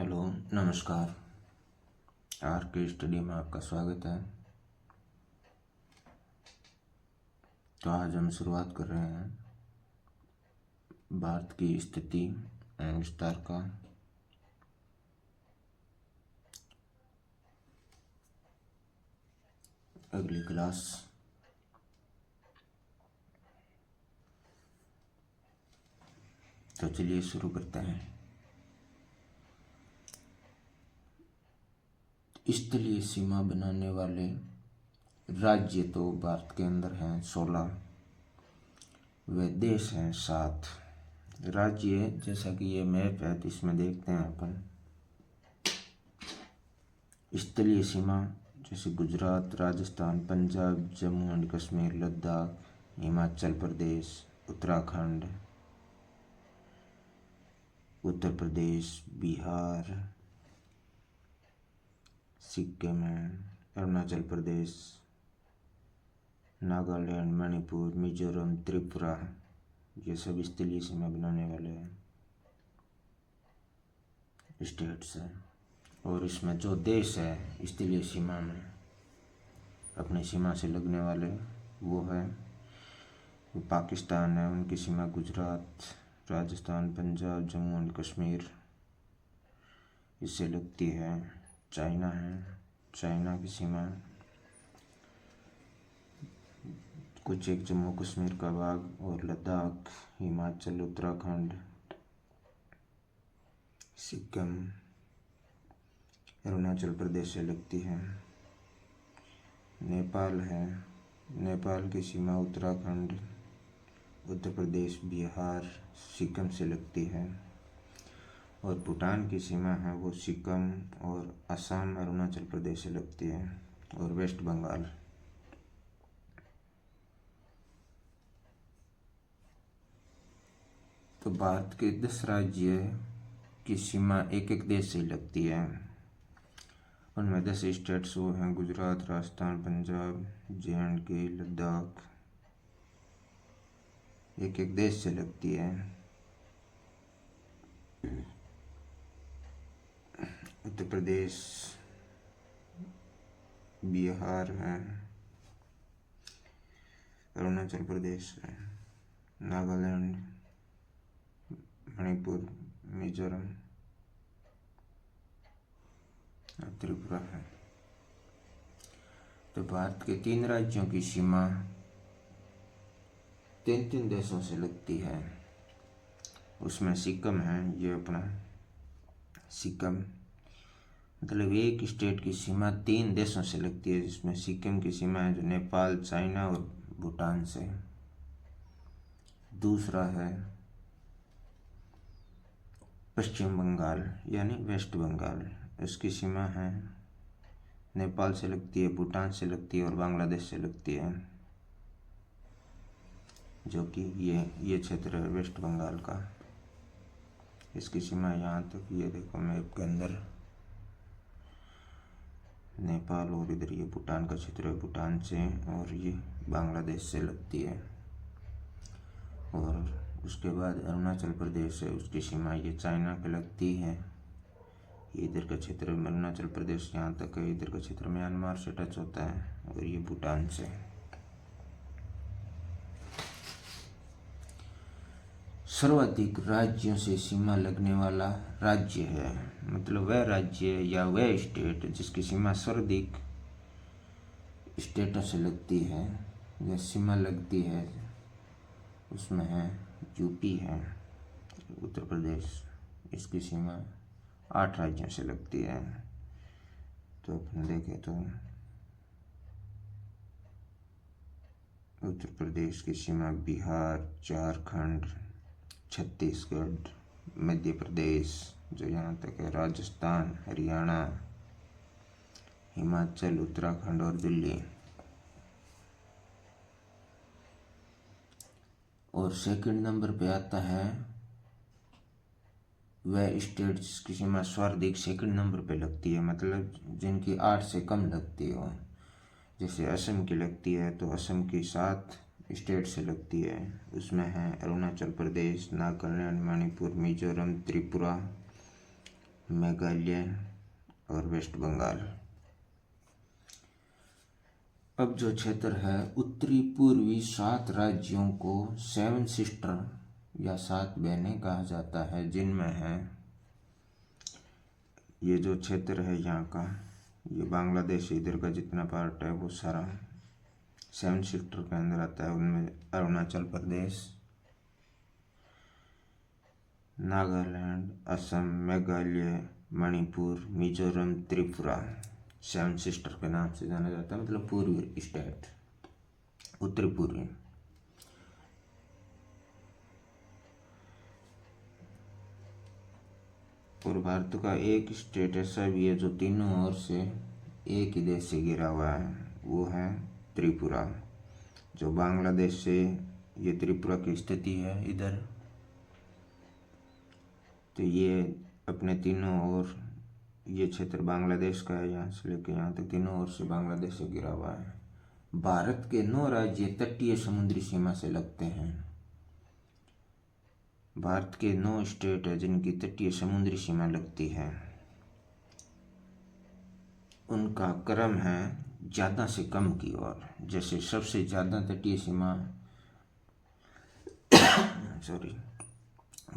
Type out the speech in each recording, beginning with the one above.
Hello, नमस्कार। Are के study में आपका स्वागत है। तो आज हम शुरुआत कर रहे हैं भारत की स्थिति एवं विस्तार का। अगली क्लास तो चलिए शुरू करते हैं। स्थलीय सीमा बनाने वाले राज्य तो भारत के अंदर हैं 16, वे देश हैं 7 राज्य। जैसा कि ये मैप है तो इसमें देखते हैं अपन स्थलीय सीमा जैसे गुजरात, राजस्थान, पंजाब, जम्मू एंड कश्मीर, लद्दाख, हिमाचल प्रदेश, उत्तराखंड, उत्तर प्रदेश, बिहार, सिक्किम, अरुणाचल प्रदेश, नागालैंड, मणिपुर, मिजोरम, त्रिपुरा, ये सब स्थलीय सीमा बनाने वाले स्टेट्स हैं। और इसमें जो देश है स्थलीय सीमा में अपनी सीमा से लगने वाले वो है पाकिस्तान है, उनकी सीमा गुजरात, राजस्थान, पंजाब, जम्मू एंड कश्मीर इससे लगती है। चाइना है, चाइना की सीमा कुछ एक जम्मू कश्मीर का भाग और लद्दाख, हिमाचल, उत्तराखंड, सिक्किम, अरुणाचल प्रदेश से लगती है। नेपाल है, नेपाल की सीमा उत्तराखंड, उत्तर प्रदेश, बिहार, सिक्किम से लगती है। और भूटान की सीमा है वो सिक्किम और असम, अरुणाचल प्रदेश से लगती है। और वेस्ट बंगाल। तो भारत के 10 राज्य की सीमा एक एक देश से लगती है। उनमें 10 स्टेट्स वो हैं गुजरात, राजस्थान, पंजाब, JNK, लद्दाख, एक एक देश से लगती है। उत्तर प्रदेश, बिहार है, अरुणाचल प्रदेश है, नागालैंड, मणिपुर, मिजोरम, त्रिपुरा है। तो भारत के 3 राज्यों की सीमा 3 देशों से लगती है। उसमें सिक्किम है, ये अपना सिक्किम मतलब एक स्टेट की सीमा 3 देशों से लगती है, जिसमें सिक्किम की सीमा है जो नेपाल, चाइना और भूटान से। दूसरा है पश्चिम बंगाल यानी वेस्ट बंगाल, इसकी सीमा है नेपाल से लगती है, भूटान से लगती है और बांग्लादेश से लगती है, जो कि ये क्षेत्र है वेस्ट बंगाल का। इसकी सीमा यहाँ तक, ये देखो मैप के अंदर नेपाल और इधर ये भूटान का क्षेत्र है, भूटान से, और ये बांग्लादेश से लगती है। और उसके बाद अरुणाचल प्रदेश है, उसकी सीमा ये चाइना पे लगती है। ये इधर का क्षेत्र अरुणाचल प्रदेश यहाँ तक है, इधर का क्षेत्र म्यांमार से टच होता है और ये भूटान से। सर्वाधिक राज्यों से सीमा लगने वाला राज्य है, मतलब वह राज्य या वह स्टेट जिसकी सीमा सर्वाधिक स्टेटों से लगती है या सीमा लगती है, उसमें है यूपी है, उत्तर प्रदेश, इसकी सीमा 8 राज्यों से लगती है। तो अपन देखें तो उत्तर प्रदेश की सीमा बिहार, झारखंड, छत्तीसगढ़, मध्य प्रदेश जो यहाँ तक है, राजस्थान, हरियाणा, हिमाचल, उत्तराखंड और दिल्ली। और सेकंड नंबर पे आता है वह स्टेट जिसकी सीमा सर्वाधिक सेकंड नंबर पे लगती है, मतलब जिनकी 8 से कम लगती हो। जैसे असम की लगती है तो असम की 7 स्टेट से लगती है, उसमें है अरुणाचल प्रदेश, नागालैंड, मणिपुर, मिजोरम, त्रिपुरा, मेघालय और वेस्ट बंगाल। अब जो क्षेत्र है उत्तरी पूर्वी 7 राज्यों को 7 सिस्टर या 7 बहनें कहा जाता है, जिनमें है ये जो क्षेत्र है यहाँ का, ये बांग्लादेश इधर का जितना पार्ट है वो सारा 7 सिस्टर के अंदर आता है। उनमें अरुणाचल प्रदेश, नागालैंड, असम, मेघालय, मणिपुर, मिजोरम, त्रिपुरा 7 सिस्टर के नाम से जाना जाता है, मतलब पूर्वी स्टेट, उत्तरी पूर्वी। और भारत का एक स्टेट ऐसा भी है जो तीनों ओर से एक ही देश से घिरा हुआ है, वो है त्रिपुरा। जो बांग्लादेश से ये त्रिपुरा की स्थिति है इधर, तो ये अपने तीनों ओर, ये क्षेत्र बांग्लादेश का है, यहाँ से लेकर यहाँ तक तीनों ओर से बांग्लादेश से घिरा हुआ है। भारत के 9 राज्य तटीय समुद्री सीमा से लगते हैं। भारत के 9 स्टेट है जिनकी तटीय समुद्री सीमा लगती है। उनका क्रम है ज़्यादा से कम की ओर। जैसे सबसे ज़्यादा तटीय सीमा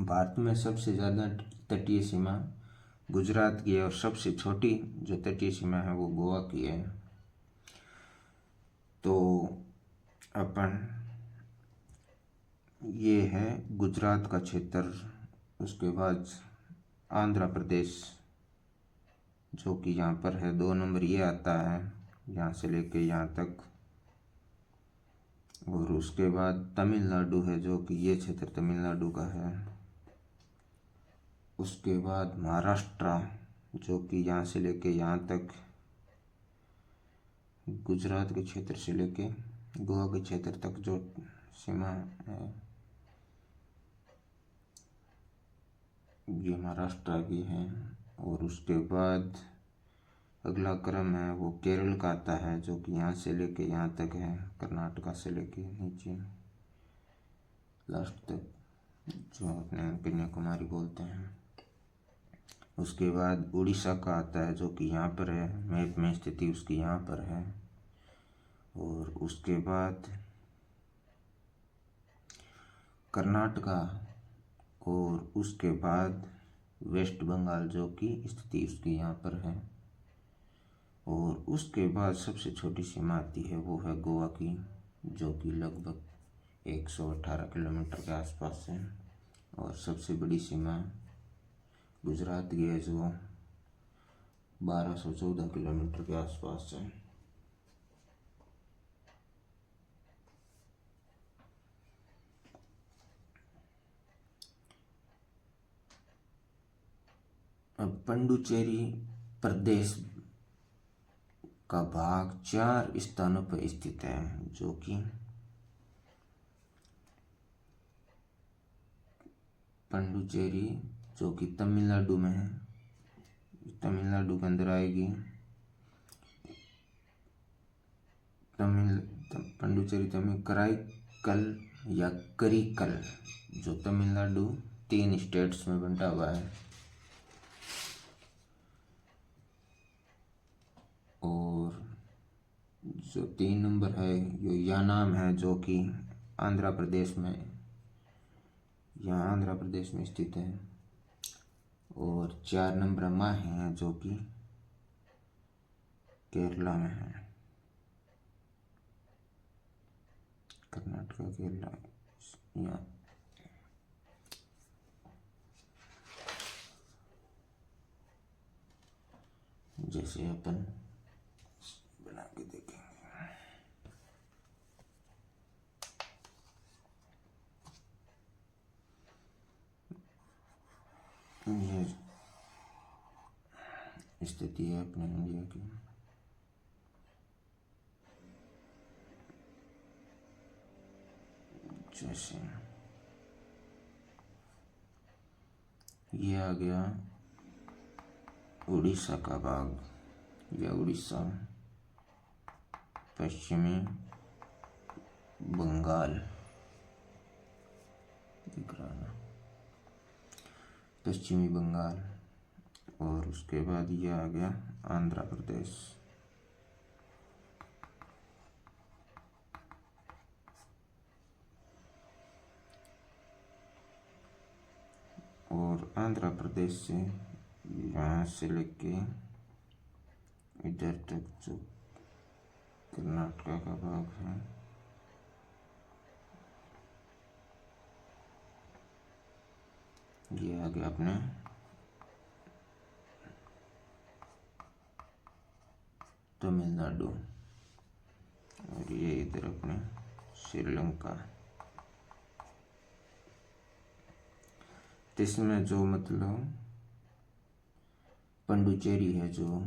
भारत में सबसे ज़्यादा तटीय सीमा गुजरात की है, और सबसे छोटी जो तटीय सीमा है वो गोवा की है। तो अपन ये है गुजरात का क्षेत्र, उसके बाद आंध्र प्रदेश जो कि यहाँ पर है 2 नंबर ये आता है, यहाँ से लेके यहाँ तक। और उसके बाद तमिलनाडु है जो कि ये क्षेत्र तमिलनाडु का है। उसके बाद महाराष्ट्र जो कि यहाँ से लेके यहाँ तक, गुजरात के क्षेत्र से लेके गोवा के क्षेत्र तक जो सीमा है ये महाराष्ट्र की है। और उसके बाद अगला क्रम है वो केरल का आता है, जो कि यहाँ से लेके यहाँ तक है, कर्नाटका से लेके नीचे लास्ट तक, जो अपने कन्याकुमारी बोलते हैं। उसके बाद उड़ीसा का आता है जो कि यहाँ पर है, मैप में स्थिति उसकी यहाँ पर है। और उसके बाद कर्नाटका, और उसके बाद वेस्ट बंगाल जो कि स्थिति उसकी यहाँ पर है। और उसके बाद सबसे छोटी सीमा आती है वो है गोवा की, जो कि लगभग 118 किलोमीटर के आसपास है। और सबसे बड़ी सीमा गुजरात की है जो 1214 किलोमीटर के आसपास है। अब पुडुचेरी प्रदेश का भाग 4 स्थानों पर स्थित है, जो कि पुडुचेरी जो कि तमिलनाडु में है, तमिलनाडु के अंदर आएगी। पुडुचेरी तमिल कराईकल या करिकल, जो तमिलनाडु 3 स्टेट्स में बंटा हुआ है। और जो 3 नंबर है ये यानाम है, जो कि आंध्र प्रदेश में, यहाँ आंध्र प्रदेश में स्थित है। और 4 नंबर माहे है जो कि केरला में है, कर्नाटक केरला यहाँ। जैसे अपन बना के देखेंगे, ये स्थिति है अपने इंडिया की। जैसे ये आ गया उड़ीसा का भाग, या उड़ीसा, पश्चिमी बंगाल दिख रहा है, पश्चिमी बंगाल, और उसके बाद ये आ गया आंध्र प्रदेश। और आंध्र प्रदेश से यहाँ से लेके इधर तक जो कर्नाटक का भाग है, ये आ गया अपने तमिलनाडु, और ये इधर अपने श्रीलंका। तो इसमें जो मतलब पंडुचेरी है जो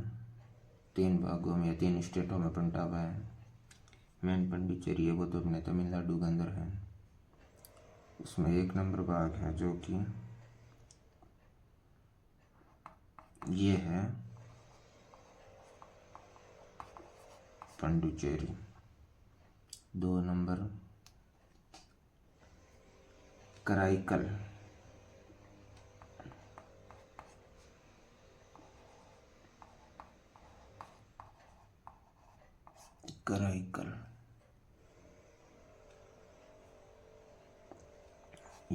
3 भागों में या 3 स्टेटों में बंटा हुआ है, मेन पंडुचेरी है वो तो अपने तमिलनाडु के अंदर है। उसमें 1 नंबर भाग है जो कि ये है पंडुचेरी। 2 नंबर कराईकल, कराईकल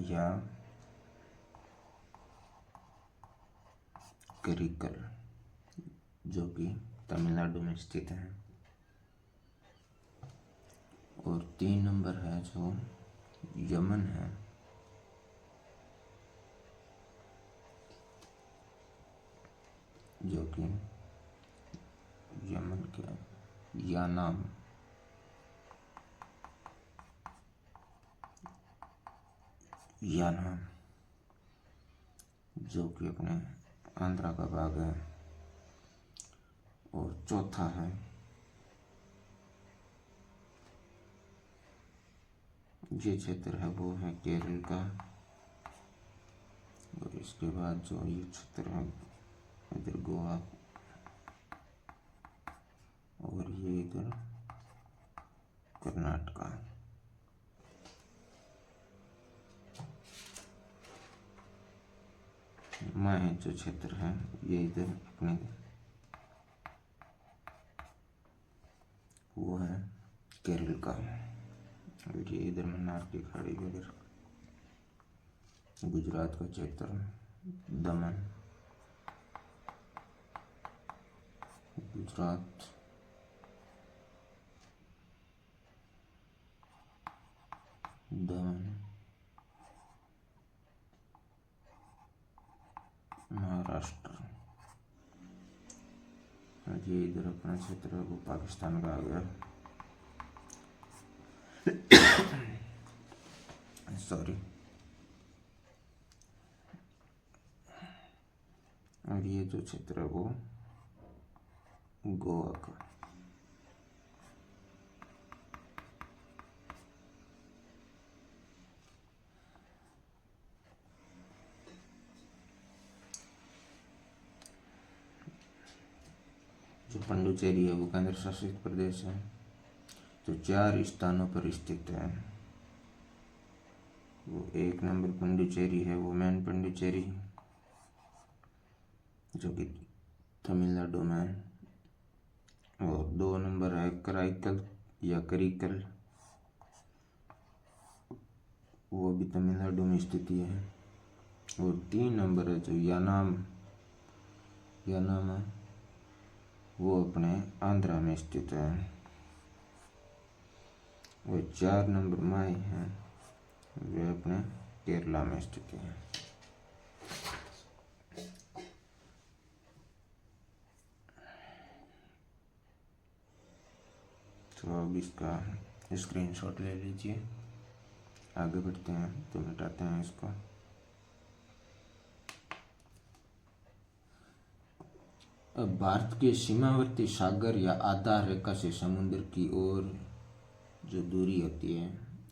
या करिकल जो कि तमिलनाडु में स्थित है। और 3 नंबर है जो यमन है, जो कि यमन के यानाम, यानाम जो कि अपने आंध्रा का भाग है। और चौथा है ये क्षेत्र है वो है केरल का। और इसके बाद जो ये क्षेत्र है इधर गोवा, और ये इधर कर्नाटका। मैं जो क्षेत्र है ये इधर अपने वो है केरल का। और ये इधर मन्नार की खाड़ी वगैरह, गुजरात का क्षेत्र, दमन, गुजरात, दमन, महाराष्ट्र। और ये इधर अपना क्षेत्र है वो पाकिस्तान का आ गया। सॉरी। और ये जो क्षेत्र है वो गोवा का। जो पंडुचेरी है वो केंद्र शासित प्रदेश है, जो 4 स्थानों पर स्थित है। वो 1 नंबर पंडुचेरी है वो मेन पंडुचेरी जो कि तमिलनाडु में है। और 2 नंबर है कराईकल या करिकल, वो भी तमिलनाडु में स्थित है। और 3 नंबर है जो यानाम, यानाम है वो अपने आंध्रा में स्थित है। और 4 नंबर माई है वे अपने केरला में स्थित है। तो अब इसका स्क्रीनशॉट ले लीजिए। आगे बढ़ते हैं तो मिटाते हैं इसको। अब भारत के सीमावर्ती सागर या आधार रेखा से समुद्र की ओर जो दूरी होती है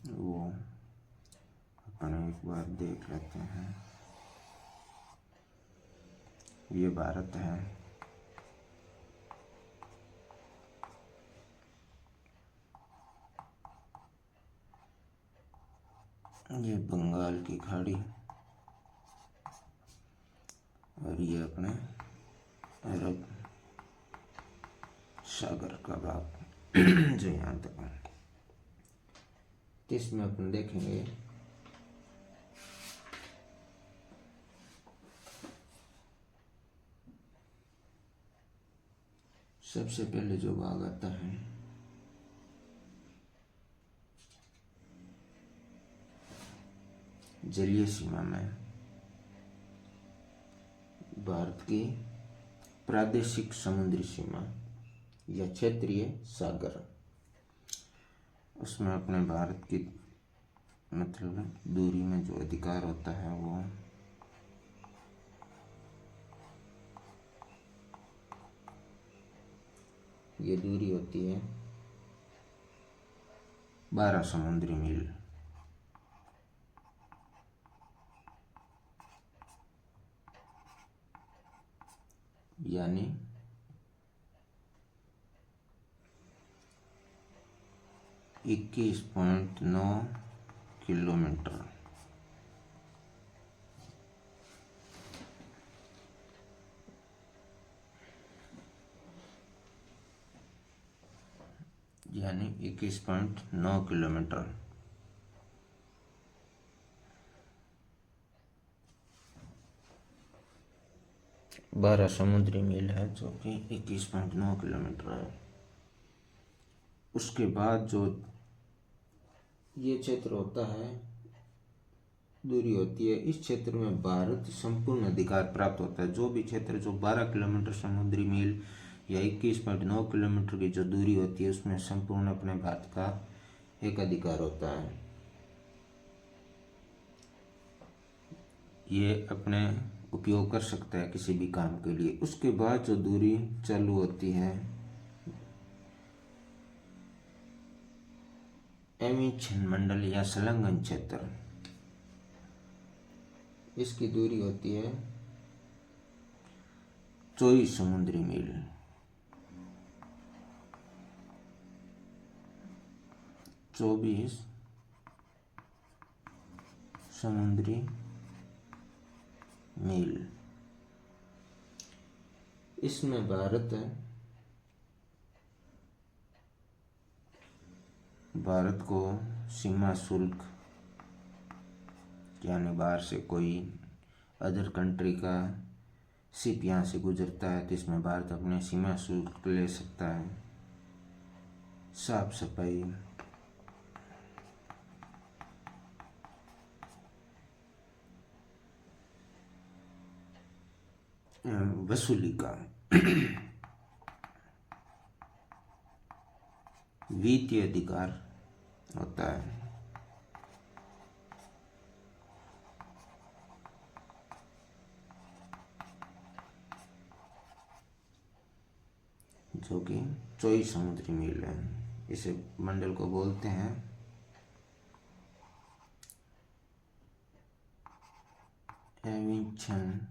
वो अपन एक बार देख लेते हैं। ये भारत है, ये बंगाल की खाड़ी, और ये अपने अरब सागर का भाग जो यहाँ तक है। तो इसमें अपन देखेंगे सबसे पहले जो भाग आता है जलीय सीमा में भारत की प्रादेशिक समुद्री सीमा या क्षेत्रीय सागर, उसमें अपने भारत की मतलब दूरी में जो अधिकार होता है वो ये दूरी होती है 12 समुद्री मील। यानी 21.9 किलोमीटर। यानी 21.9 किलोमीटर। बारह समुद्री मील है जो कि 21.9 किलोमीटर है। उसके बाद जो ये क्षेत्र होता है, दूरी होती है, इस क्षेत्र में भारत संपूर्ण अधिकार प्राप्त होता है। जो भी क्षेत्र जो 12 किलोमीटर समुद्री मील या 21.9 किलोमीटर की जो दूरी होती है उसमें संपूर्ण अपने भारत का एक अधिकार होता है। ये अपने उपयोग कर सकता है किसी भी काम के लिए। उसके बाद जो दूरी चालू होती है एमिशन मंडल या संलग्न क्षेत्र, इसकी दूरी होती है 24 समुद्री मील। चौबीस समुद्री मील। इसमें भारत को सीमा शुल्क, यानी बाहर से कोई अदर कंट्री का शिप यहाँ से गुजरता है तो इसमें भारत अपने सीमा शुल्क ले सकता है। साफ सफाई, वसूली का, वित्तीय अधिकार होता है। जो कि 24 समुद्री मील है। इसे मंडल को बोलते हैं एमिशन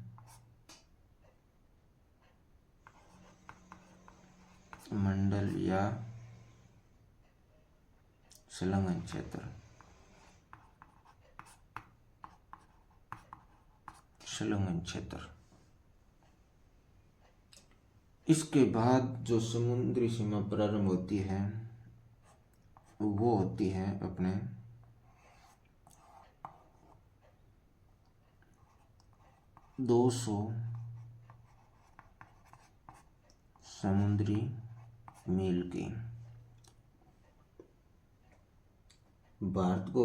मंडल या संलग्न क्षेत्र। संलग्न क्षेत्र। इसके बाद जो समुद्री सीमा प्रारंभ होती है वो होती है अपने 200 समुद्री मील की। भारत को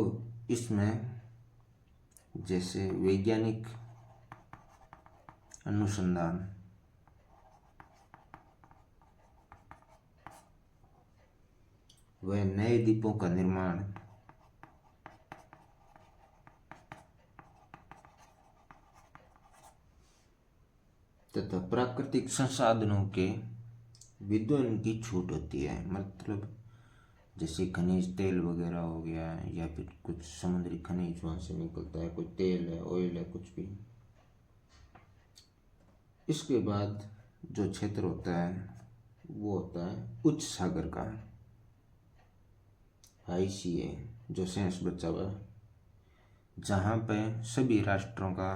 इसमें जैसे वैज्ञानिक अनुसंधान, वह नए द्वीपों का निर्माण, तथा प्राकृतिक संसाधनों के विद्युन की छूट होती है। मतलब जैसे खनिज तेल वगैरह हो गया या फिर कुछ समुद्री खनिज वहाँ से निकलता है, कोई तेल है, ऑयल है, कुछ भी। इसके बाद जो क्षेत्र होता है वो होता है उच्च सागर का, ICA, जो शेष बचा हुआ, जहाँ पे सभी राष्ट्रों का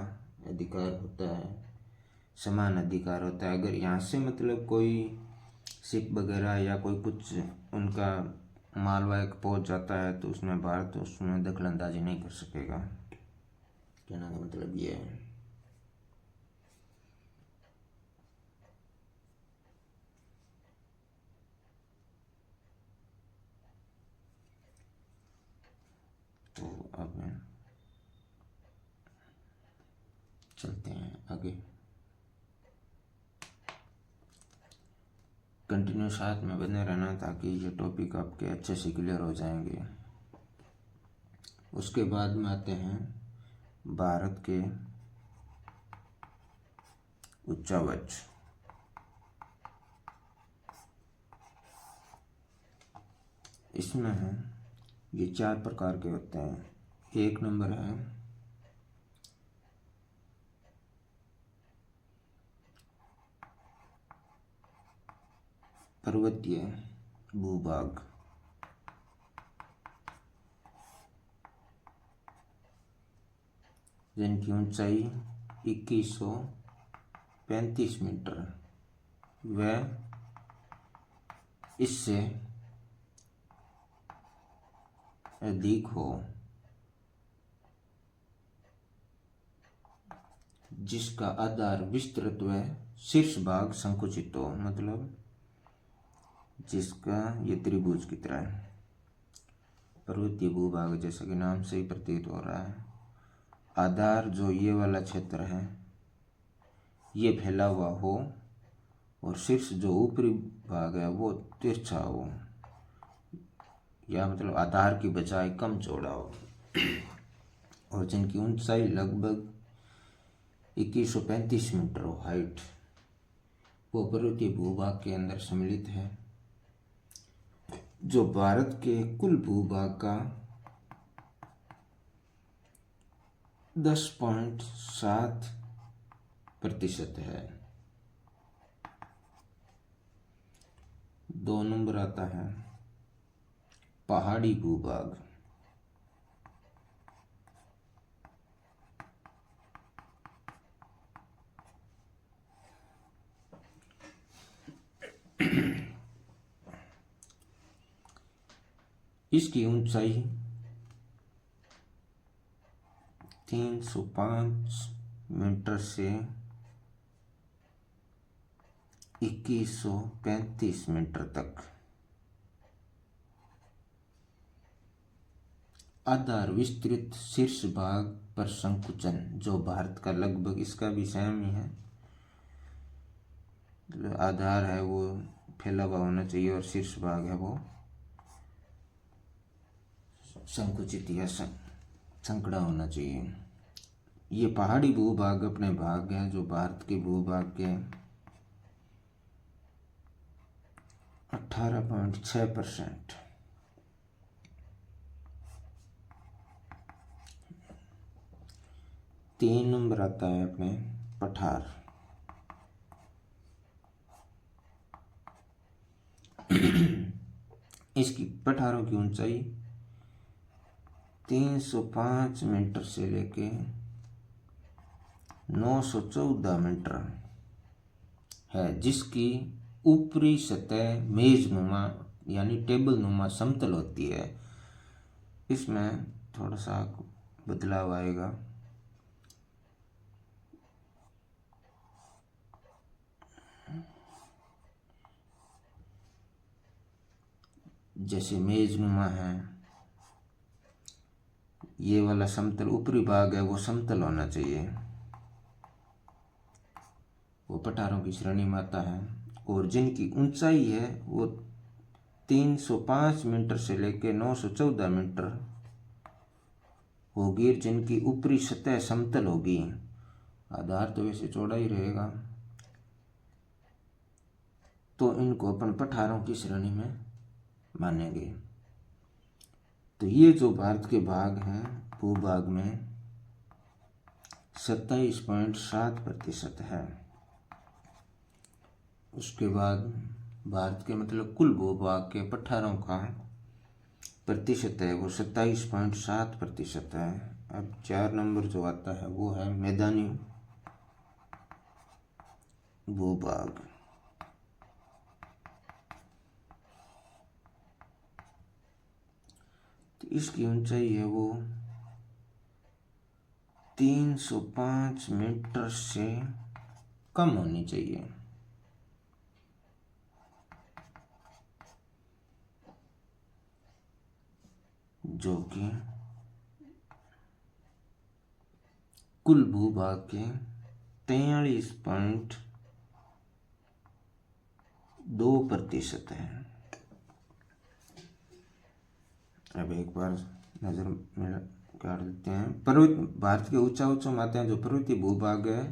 अधिकार होता है समान अधिकार होता है। अगर यहाँ से मतलब कोई शिप वगैरह या कोई कुछ उनका मालवाहक पहुंच जाता है तो उसमें भारत उसमें दखल अंदाजी नहीं कर सकेगा। कहने का मतलब ये है। तो अब चलते हैं आगे। कंटिन्यू साथ में बने रहना ताकि ये टॉपिक आपके अच्छे से क्लियर हो जाएंगे। उसके बाद में आते हैं भारत के उच्चावच। इसमें है ये 4 प्रकार के होते हैं। एक नंबर है पर्वतीय भूभाग, जिनकी ऊंचाई 2135 मीटर व इससे अधिक हो, जिसका आधार विस्तृत व शीर्ष भाग संकुचित हो, मतलब जिसका ये त्रिभुज की तरह है। पर्वतीय भूभाग जैसा कि नाम से ही प्रतीत हो रहा है। आधार जो ये वाला क्षेत्र है ये फैला हुआ हो और शीर्ष जो ऊपरी भाग है वो तिरछा हो, या मतलब आधार की बजाय कम चौड़ा हो, और जिनकी ऊंचाई लगभग 2135 मीटर हो, हाइट, वो पर्वतीय भूभाग के अंदर सम्मिलित है, जो भारत के कुल भूभाग का 10.7% है। 2 नंबर आता है पहाड़ी भूभाग। इसकी ऊंचाई 305 मीटर से 2135 मीटर तक। आधार विस्तृत शीर्ष भाग पर संकुचन, जो भारत का लगभग इसका भी सेम ही है। आधार है वो फैला हुआ होना चाहिए और शीर्ष भाग है वो संकुचित या संकड़ा होना चाहिए। ये पहाड़ी भूभाग अपने भाग है जो भारत के भूभाग के 18.6%। तीन नंबर आता है अपने पठार। इसकी पठारों की ऊंचाई 305 मीटर से लेके 914 मीटर है, जिसकी ऊपरी सतह मेजनुमा यानी टेबल नुमा समतल होती है। इसमें थोड़ा सा बदलाव आएगा। जैसे मेजनुमा है, ये वाला समतल ऊपरी भाग है वो समतल होना चाहिए, वो पठारों की श्रेणी में आता है। और जिनकी ऊंचाई है वो 305 मीटर से लेकर 914 मीटर होगी, जिनकी ऊपरी सतह समतल होगी। आधार तो वैसे चौड़ा ही रहेगा, तो इनको अपन पठारों की श्रेणी में मानेंगे। तो ये जो भारत के भाग हैं भूभाग में 27.7% है। उसके बाद भारत के मतलब कुल भूभाग के पठारों का प्रतिशत है वो 27.7% है। अब 4 नंबर जो आता है वो है मैदानी भूभाग। तो इसकी ऊंचाई है वो 305 मीटर से कम होनी चाहिए। जो कि कुल भूभाग के 43.2% है। अब एक बार नजर में कर देते हैं। पर्वत भारत के ऊंचा आते हैं जो पर्वतीय भूभाग है।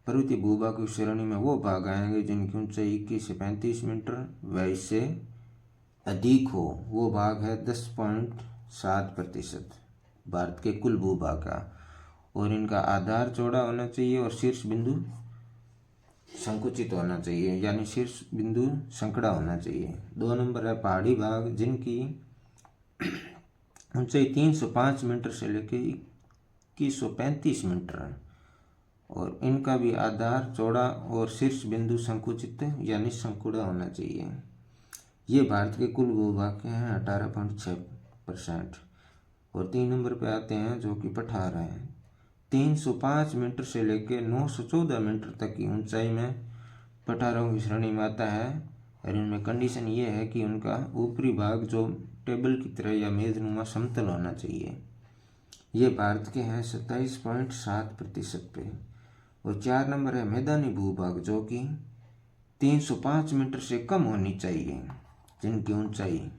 पर्वतीय भूभाग की श्रेणी में वो भाग आएंगे जिनकी ऊंचाई 21 से 35 मीटर व इससे अधिक हो। वो भाग है 10.7% भारत के कुल भूभाग का। और इनका आधार चौड़ा होना चाहिए और शीर्ष बिंदु संकुचित होना चाहिए, यानी शीर्ष बिंदु संकड़ा होना चाहिए। 2 नंबर है पहाड़ी भाग जिनकी ऊंचाई 305 मीटर से लेकर 2135 मीटर और इनका भी आधार चौड़ा और शीर्ष बिंदु संकुचित यानी संकुड़ा होना चाहिए। ये भारत के कुल भूभाग के हैं 18.6%। और 3 नंबर पे आते हैं जो कि पठार है। 305 मीटर से लेकर 914 मीटर तक की ऊंचाई में पठारों की श्रेणी में आता है। और इनमें कंडीशन ये है कि उनका ऊपरी भाग जो टेबल की तरह या मेजनुमा समतल होना चाहिए। ये भारत के हैं 27.7% पे। और 4 नंबर है मैदानी भूभाग जो कि 305 मीटर से कम होनी चाहिए, जिनकी ऊंचाई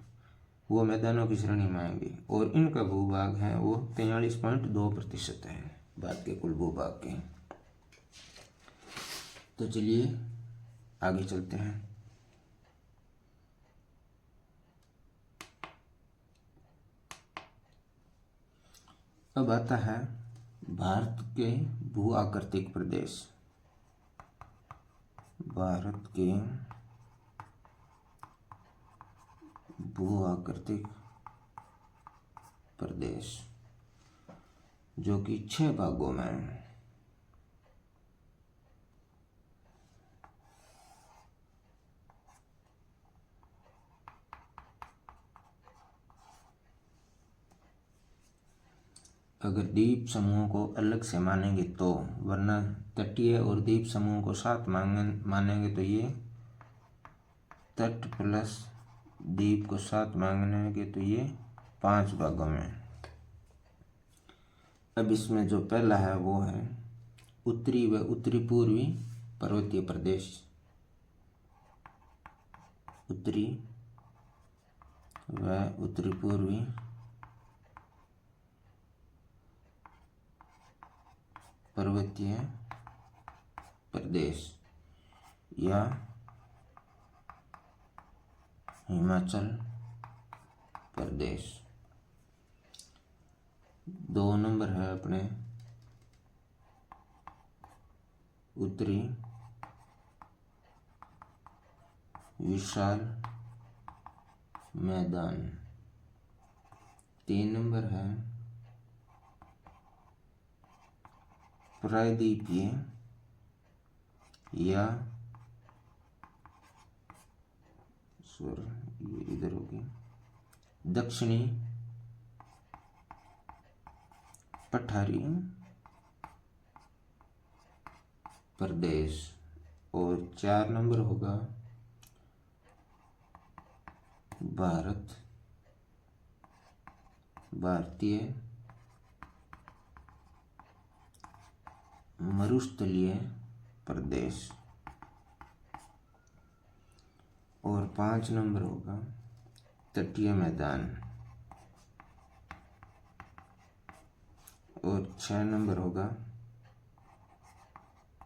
वो मैदानों की श्रेणी में आएंगे। और इनका भूभाग है वो 43.2% है भारत के कुल भूभाग के। तो चलिए आगे चलते हैं। अब आता है भारत के भू आकृतिक प्रदेश। भारत के भू आकृतिक प्रदेश जो कि 6 भागों में है। अगर द्वीप समूहों को अलग से मानेंगे तो, वरना तटीय और द्वीप समूहों को साथ मानेंगे तो ये तट प्लस द्वीप को साथ मानेंगे तो ये 5 भागों में। अब इसमें जो पहला है वो है उत्तरी व उत्तरी पूर्वी पर्वतीय प्रदेश। उत्तरी व उत्तरी पूर्वी पर्वतीय प्रदेश या हिमाचल प्रदेश। 2 नंबर है अपने उत्तरी विशाल मैदान। 3 नंबर है प्रायद्वीपीय या ये इधर होगी दक्षिणी पठारी प्रदेश। और 4 नंबर होगा भारतीय मरुस्थलीय प्रदेश। और 5 नंबर होगा तटीय मैदान। और 6 नंबर होगा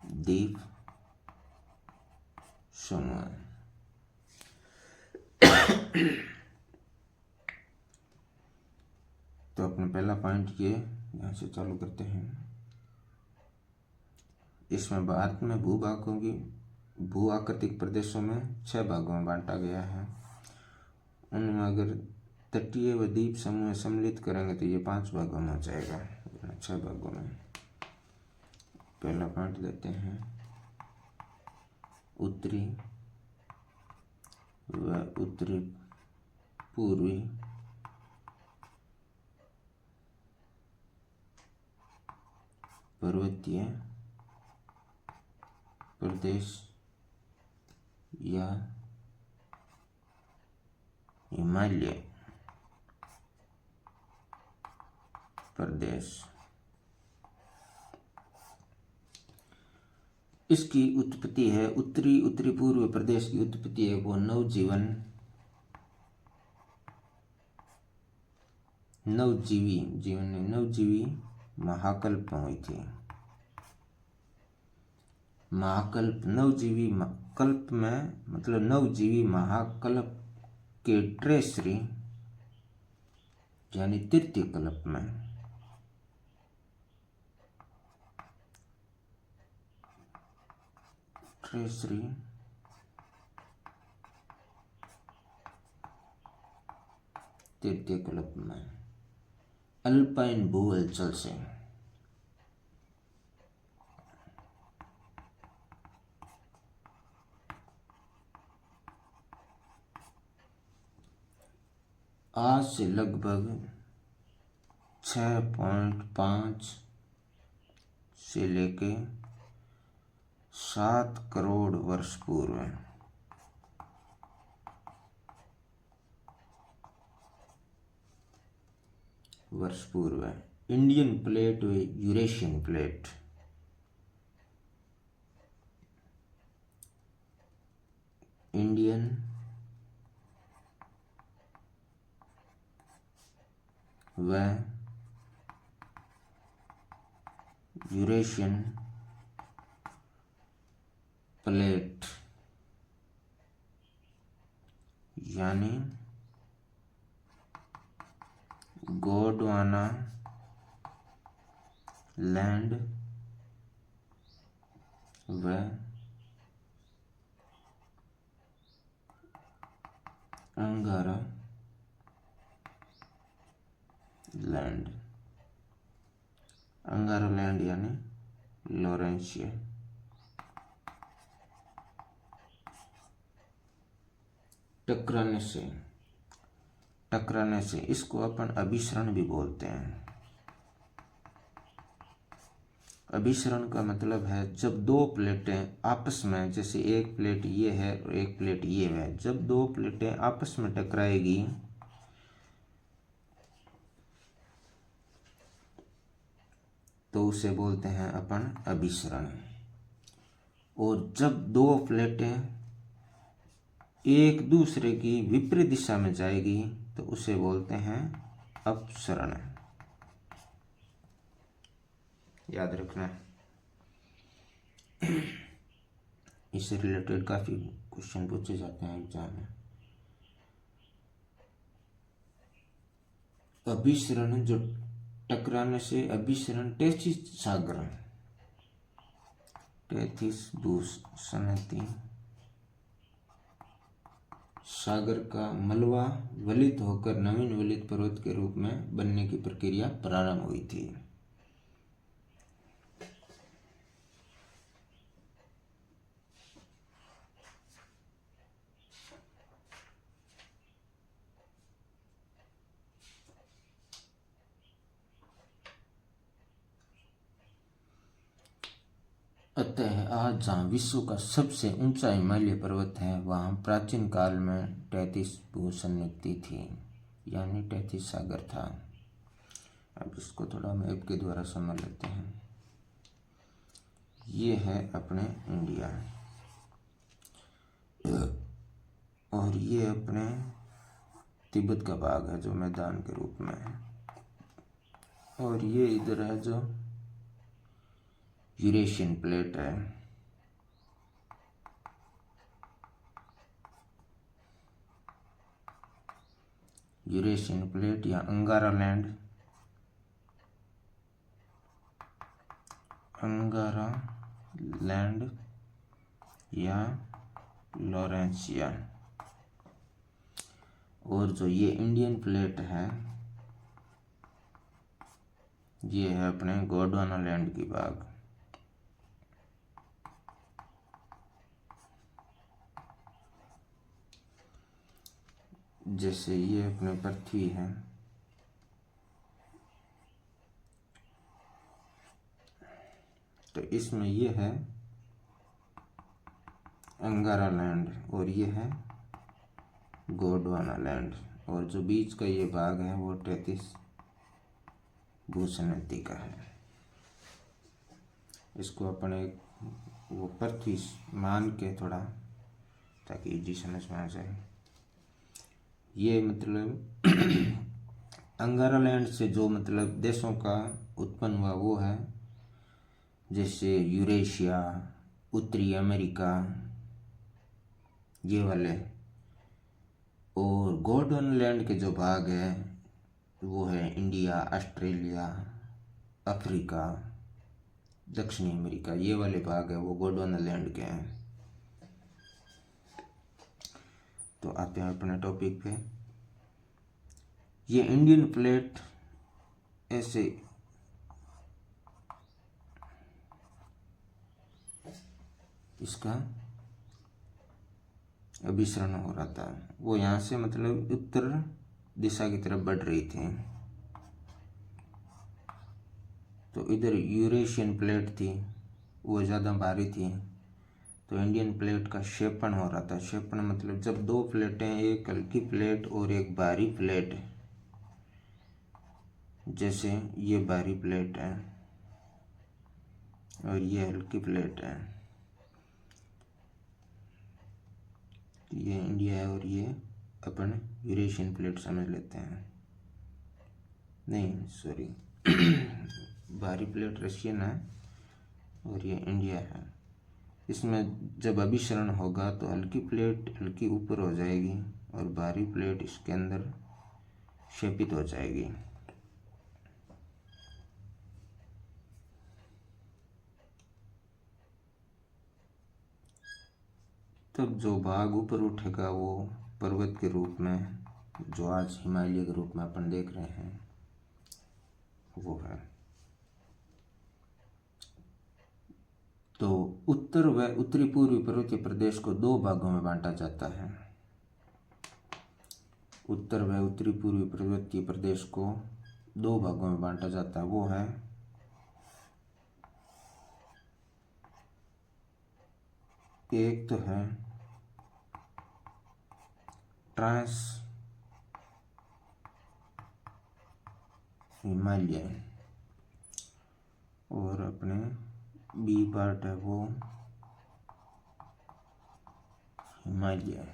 द्वीप समूह। तो अपने पहला पॉइंट ये यहाँ से चालू करते हैं। इसमें भारत में भूभागों की भू आकृतिक प्रदेशों में 6 भागों में बांटा गया है। उनमें अगर तटीय व द्वीप समूह सम्मिलित करेंगे तो ये 5 भागों में हो जाएगा, 6 भागों में। पहला पॉइंट लेते हैं उत्तरी व उत्तरी पूर्वी पर्वतीय प्रदेश या हिमालय प्रदेश। इसकी उत्पत्ति है उत्तरी पूर्व प्रदेश की उत्पत्ति है वो नवजीवी महाकल्प में हुई थी। महाकल्प नवजीवी कल्प में मतलब नवजीवी महाकल्प के ट्रेसरी यानी तृतीय कल्प में तृतीय कल्प में अल्पाइन भू हलचल से आज से लगभग 6.5 से लेके 7 करोड़ वर्ष पूर्व इंडियन प्लेट व यूरेशियन प्लेट। इंडियन व यूरेशियन प्लेट यानी गोंडवाना लैंड व अंगारा लैंड यानी लॉरेंशिया। टकराने से इसको अपन अभिसरण भी बोलते हैं। अभिसरण का मतलब है जब दो प्लेटें आपस में, जैसे एक प्लेट ये है और एक प्लेट ये है, जब दो प्लेटें आपस में टकराएगी तो उसे बोलते हैं अपन अभिसरण। और जब दो प्लेटें एक दूसरे की विपरीत दिशा में जाएगी तो उसे बोलते हैं अपसरण। याद रखना, इससे रिलेटेड काफी क्वेश्चन पूछे जाते हैं एग्जाम में। अभिसरण जो टकराने से अभिसरण टेथिस भूसन्नति सागर का मलबा वलित होकर नवीन वलित पर्वत के रूप में बनने की प्रक्रिया प्रारंभ हुई थी। अतः आज जहाँ विश्व का सबसे ऊंचा हिमालय पर्वत है वहाँ प्राचीन काल में टेथिस भूसन्नति थी, यानी टेथिस सागर था। अब इसको थोड़ा मैप के द्वारा समझ लेते हैं। ये है अपने इंडिया और ये अपने तिब्बत का भाग है जो मैदान के रूप में है, और ये इधर है जो यूरेशियन प्लेट है। यूरेशियन प्लेट या अंगारा लैंड या लॉरेंशिया। और जो ये इंडियन प्लेट है ये है अपने गोंडवाना लैंड की भाग। जैसे ये अपने पृथ्वी है, तो इसमें ये है अंगारा लैंड और ये है गोंडवाना लैंड, और जो बीच का ये भाग है वो तैतीस भूषण नदी का है। इसको अपने वो पृथ्वी मान के थोड़ा, ताकि इजी समझ में आ जाए। ये मतलब अंगारा लैंड से जो मतलब देशों का उत्पन्न हुआ वो है जैसे यूरेशिया, उत्तरी अमेरिका, ये वाले। और गोंडवाना लैंड के जो भाग है वो है इंडिया, ऑस्ट्रेलिया, अफ्रीका, दक्षिणी अमेरिका, ये वाले भाग है वो गोंडवाना लैंड के हैं। तो आते हैं अपने टॉपिक पे। ये इंडियन प्लेट ऐसे इसका अभिसरण हो रहा था, वो यहाँ से मतलब उत्तर दिशा की तरफ बढ़ रही थी। तो इधर यूरेशियन प्लेट थी, वो ज़्यादा भारी थी, तो इंडियन प्लेट का क्षेपण हो रहा था। क्षेपण मतलब जब दो प्लेटें, एक हल्की प्लेट और एक भारी प्लेट, जैसे ये भारी प्लेट है और ये हल्की प्लेट है, ये इंडिया है और ये अपन यूरेशियन प्लेट समझ लेते हैं। नहीं सॉरी भारी प्लेट रशियन है और ये इंडिया है। इसमें जब अभिसरण होगा तो हल्की प्लेट हल्की ऊपर हो जाएगी और भारी प्लेट इसके अंदर क्षेपित हो जाएगी। तब जो भाग ऊपर उठेगा वो पर्वत के रूप में, जो आज हिमालय के रूप में अपन देख रहे हैं, वो है। तो उत्तर व उत्तरी पूर्वी पर्वतीय प्रदेश को दो भागों में बांटा जाता है। उत्तर व उत्तरी पूर्वी पर्वतीय प्रदेश को दो भागों में बांटा जाता है, वो है एक तो है ट्रांस हिमालय और अपने बी पार्ट है वो हिमालय।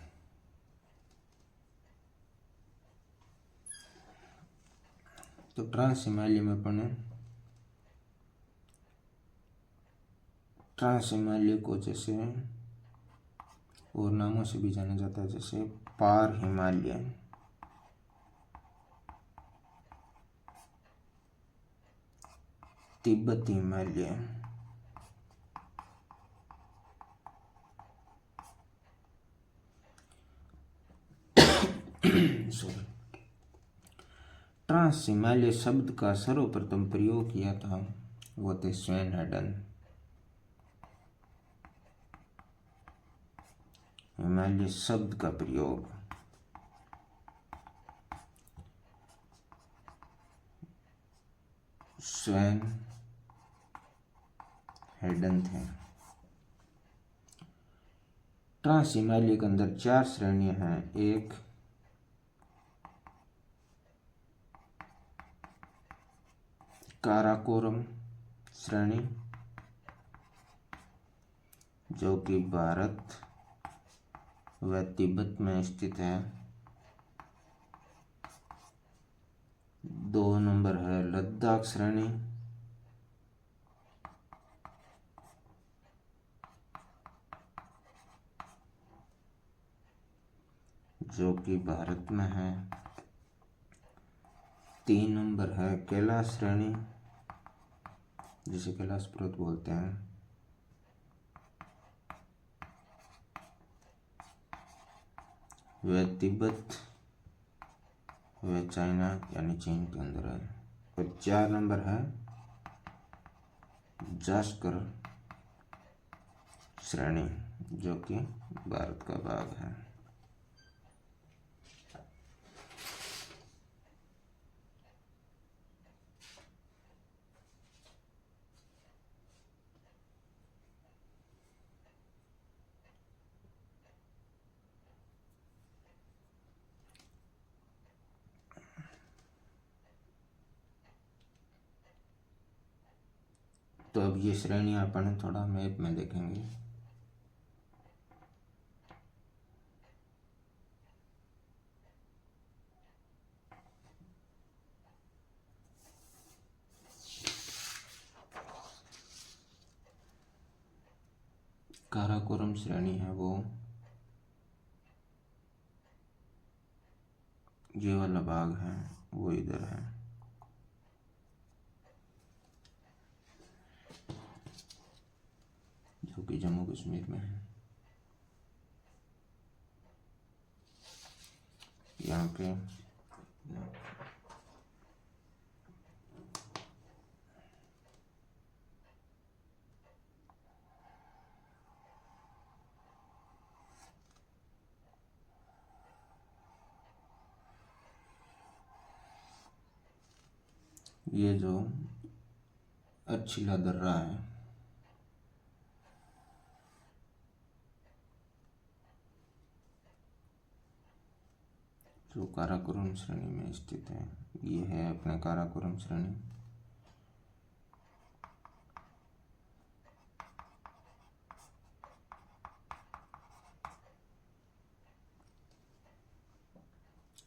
तो ट्रांस हिमालय में अपन ट्रांस हिमालय को जैसे और नामों से भी जाना जाता है, जैसे पार हिमालय, तिब्बती हिमालय, सॉरी। ट्रांस हिमालय शब्द का सर्वप्रथम प्रयोग किया था वो थे स्वेन हेडन। हिमालय शब्द का प्रयोग स्वेन हेडन थे। ट्रांस हिमालय के अंदर 4 श्रेणियां हैं। एक काराकोरम श्रेणी, जो कि भारत व तिब्बत में स्थित है। 2 नंबर है लद्दाख श्रेणी, जो कि भारत में है। 3 नंबर है कैलाश श्रेणी, जिसे कैलाश पर्वत बोलते हैं। वह तिब्बत व चाइना यानी चीन के अंदर है। और 4 नंबर है जास्कर श्रेणी, जो कि भारत का भाग है। तो अब ये श्रेणियाँ अपन थोड़ा मैप में देखेंगे। काराकोरम श्रेणी है वो ये वाला भाग है, वो इधर है। जो कि जम्मू कश्मीर में है। यहाँ पे ये जो अर्छिला दर्रा है, जो काराकोरम श्रेणी में स्थित है, ये है अपना काराकोरम श्रेणी।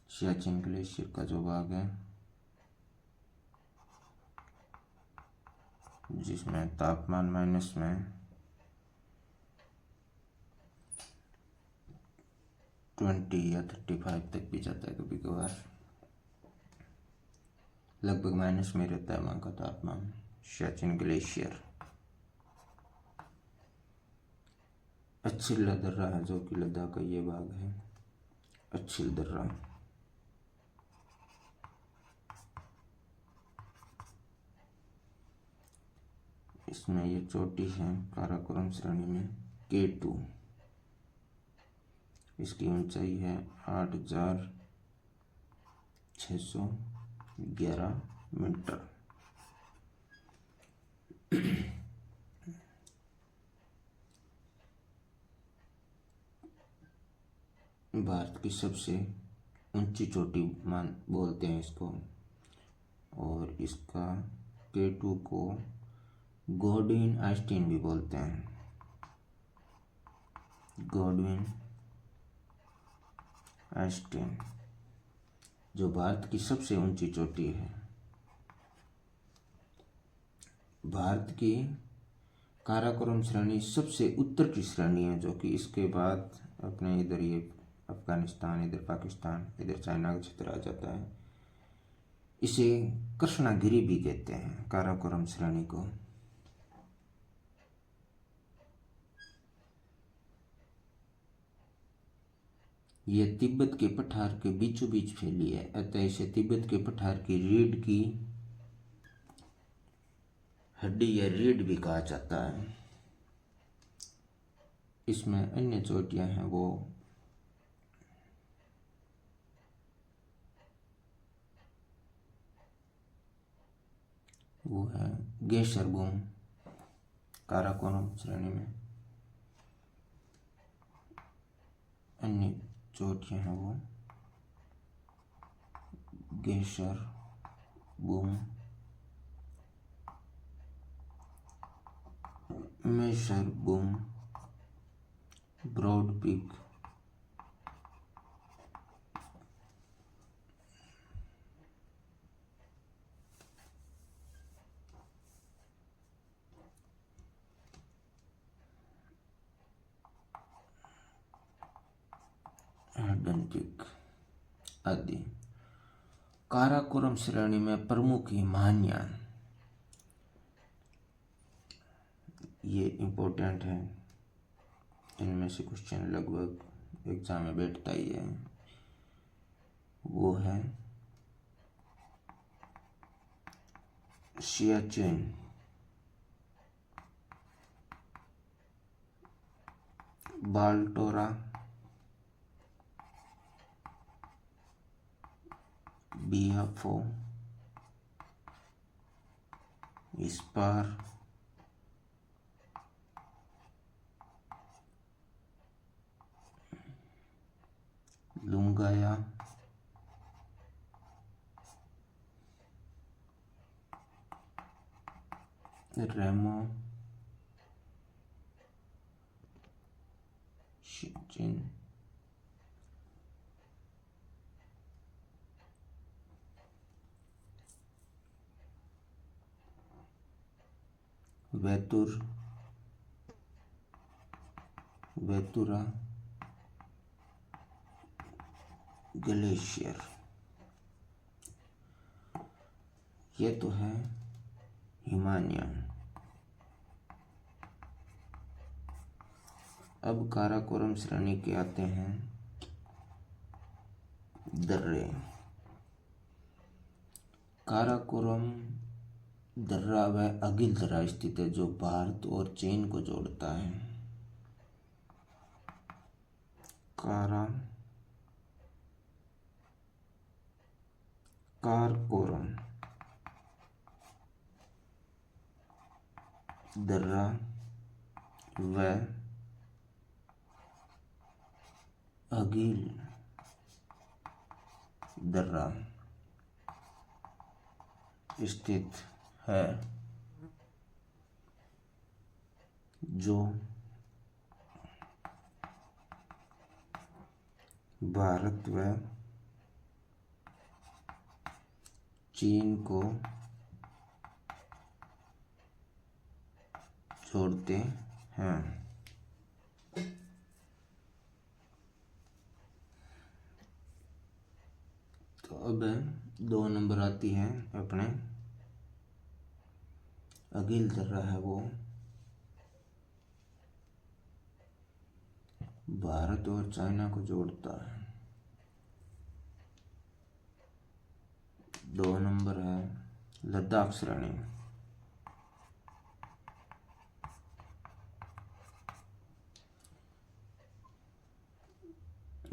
सियाचिन ग्लेशियर का जो भाग है, जिसमें तापमान माइनस में 20 या 35 तक भी जाता है कभी कभार, लगभग माइनस में रहता है वहाँ का तापमान। सियाचिन ग्लेशियर। अच्छिल दर्रा है जो कि लद्दाख का ये भाग है, अच्छिल दर्रा। इसमें ये चोटी है काराकोरम श्रेणी में K2। इसकी ऊंचाई है 8,611 मीटर। भारत की सबसे ऊंची चोटी मान बोलते हैं इसको, और इसका K2 को गॉडविन आइंस्टीन भी बोलते हैं। गॉडविन आइंस्टीन जो भारत की सबसे ऊंची चोटी है। भारत की काराकोरम श्रेणी सबसे उत्तर की श्रेणी है, जो कि इसके बाद अपने इधर ये अफगानिस्तान, इधर पाकिस्तान, इधर चाइना का क्षेत्र आ जाता है। इसे कृष्णागिरी भी कहते हैं काराकोरम श्रेणी को। यह तिब्बत के पठार के बीचों बीच फैली है, अतः इसे तिब्बत के पठार की रीढ़ की हड्डी या रीढ़ भी कहा जाता है। इसमें अन्य चोटियां हैं वो है गेशरबूम काराकोरम श्रेणी में। अन्य चोटियां हैं वो गेशरबूम, मेशरबूम, ब्रॉड पीक, पीक आदि। काराकोरम श्रेणी में प्रमुख हिमानियान, ये इम्पोर्टेंट है, इनमें से क्वेश्चन लगभग एग्जाम में बैठता ही है। वो है सियाचिन, बाल्टोरा, बियाफो, इस्पार, लुंगाया, रेमो शिचिन वेतुरा ग्लेशियर, ये तो है हिमालयन। अब काराकोरम श्रेणी के आते हैं दर्रे। काराकोरम दर्रा व अगिल दर्रा स्थित है जो भारत और चीन को जोड़ता है। काराकोरम दर्रा व अगिल दर्रा स्थित है जो भारत व चीन को जोड़ते हैं। तो अब 2 नंबर आती है अपने अगिल दर्रा है वो भारत और चाइना को जोड़ता है। 2 नंबर है लद्दाख श्रेणी।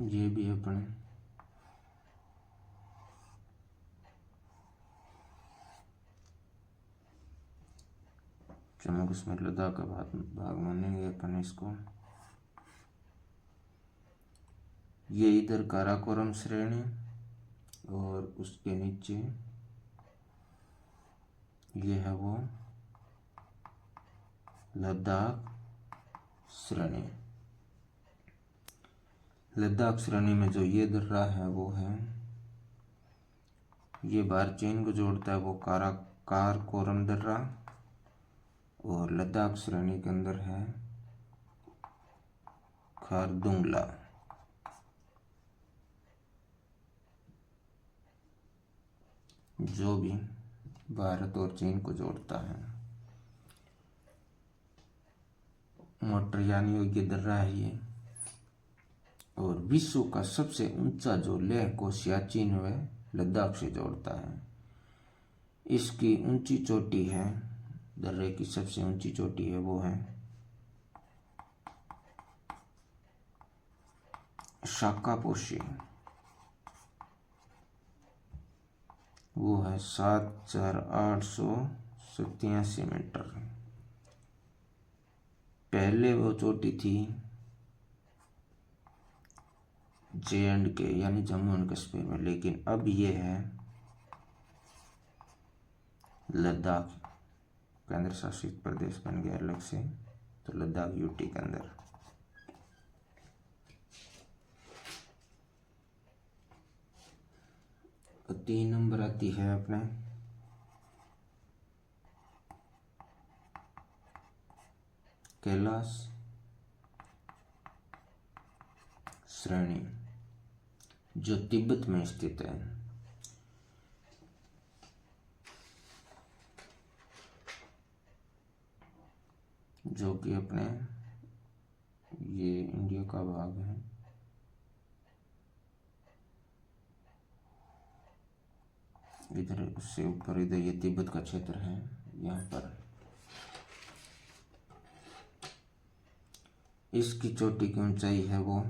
ये भी अपने जम्मू कश्मीर लद्दाख का भाग मानेंगे अपन इसको। ये इधर काराकोरम श्रेणी और उसके नीचे ये है वो लद्दाख श्रेणी। लद्दाख श्रेणी में जो ये दर्रा है वो है, ये भारत चीन को जोड़ता है वो काराकोरम दर्रा, और लद्दाख श्रेणी के अंदर है खारदुंगला। जो भी भारत और चीन को जोड़ता है। मोटरयानी योग्य दर्रा है ये, और विश्व का सबसे ऊंचा जो लेह को सियाचिन व लद्दाख से जोड़ता है। इसकी ऊंची चोटी है, दर्रे की सबसे ऊंची चोटी है वो है शाकापोशी, वो है 7,887 मीटर। पहले वो चोटी थी J&K यानी जम्मू एंड कश्मीर में, लेकिन अब ये है लद्दाख, केंद्र शासित प्रदेश बन गया अलग से, तो लद्दाख यूटी के अंदर। तो 3 नंबर आती है अपने कैलाश श्रेणी जो तिब्बत में स्थित है। जो कि अपने ये इंडिया का भाग है। इधर उससे ऊपर इधर ये तिब्बत का क्षेत्र है। यहाँ पर इसकी चोटी की ऊंचाई है वो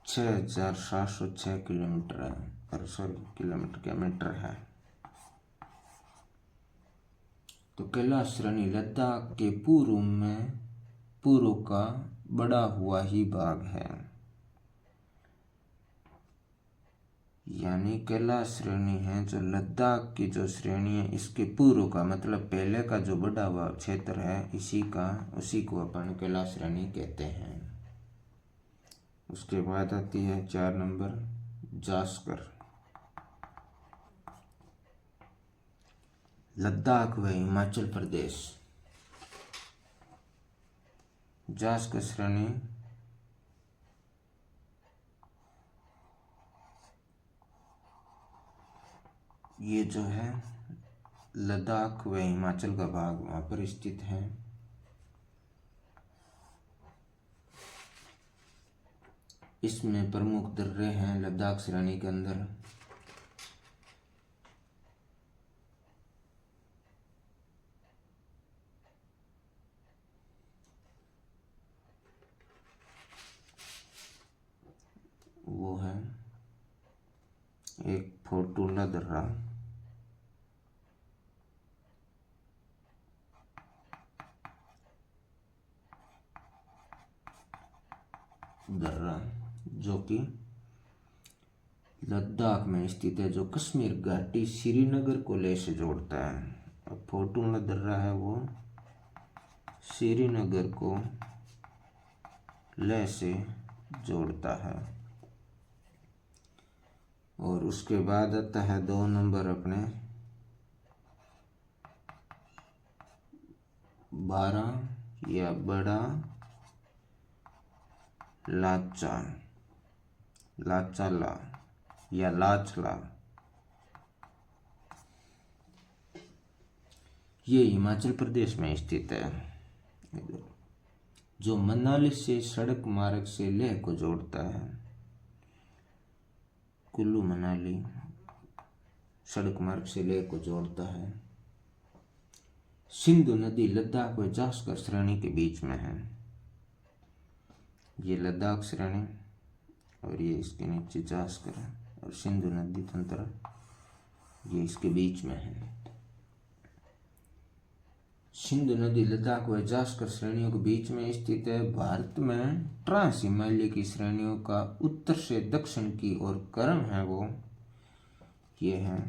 6,706 किलोमीटर है, किलोमीटर क्या मीटर है। तो कैलाश श्रेणी लद्दाख के पूर्व का बड़ा हुआ ही भाग है। यानी कैलाश श्रेणी है जो लद्दाख की जो श्रेणी है इसके पूर्व का, मतलब पहले का जो बढ़ा हुआ क्षेत्र है उसी को अपन कैलाश श्रेणी कहते हैं। उसके बाद आती है 4 नंबर जास्कर। लद्दाख व हिमाचल प्रदेश। जास्कर श्रेणी ये जो है लद्दाख व हिमाचल का भाग वहाँ पर स्थित है। इसमें प्रमुख दर्रे हैं लद्दाख श्रेणी के अंदर। वो है एक फोर्टूला दर्रा, जो कि लद्दाख में स्थित है, जो कश्मीर घाटी श्रीनगर को लेह से जोड़ता है। अब फोर्टूला दर्रा है वो श्रीनगर को लेह से जोड़ता है। और उसके बाद आता है 2 नंबर अपने 12 या बड़ा लाचला या लाचला। ये हिमाचल प्रदेश में स्थित है, जो मनाली से सड़क मार्ग से लेह को जोड़ता है। कुल्लू मनाली सड़क मार्ग से लेह को जोड़ता है। सिंधु नदी लद्दाख व जास्कर श्रेणी के बीच में है। ये लद्दाख श्रेणी और ये इसके नीचे जास्कर है, और सिंधु नदी तंत्र ये इसके बीच में है। सिंधु नदी लद्दाख व जास्कर श्रेणियों के बीच में स्थित है। भारत में ट्रांस हिमालय की श्रेणियों का उत्तर से दक्षिण की ओर क्रम है वो ये है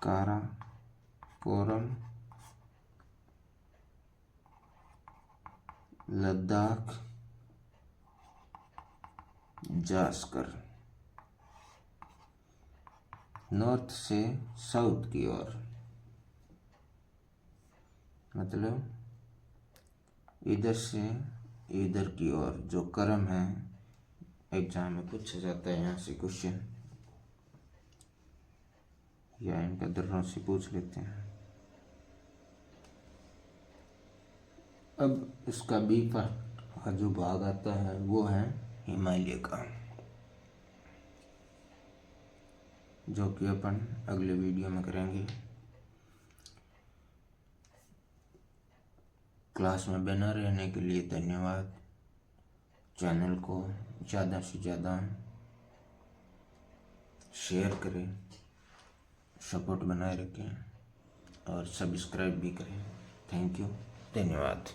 काराकोरम, लद्दाख, जास्कर। नॉर्थ से साउथ की ओर, मतलब इधर से इधर की ओर जो क्रम है, एग्जाम में पूछा जाता है यहाँ से क्वेश्चन, या इनका दर्रों से पूछ लेते हैं। अब इसका बी पार्ट का जो भाग आता है वो है हिमालय का, जो कि अपन अगले वीडियो में करेंगे। क्लास में बना रहने के लिए धन्यवाद। चैनल को ज़्यादा से ज़्यादा शेयर करें, सपोर्ट बनाए रखें और सब्सक्राइब भी करें। थैंक यू, धन्यवाद।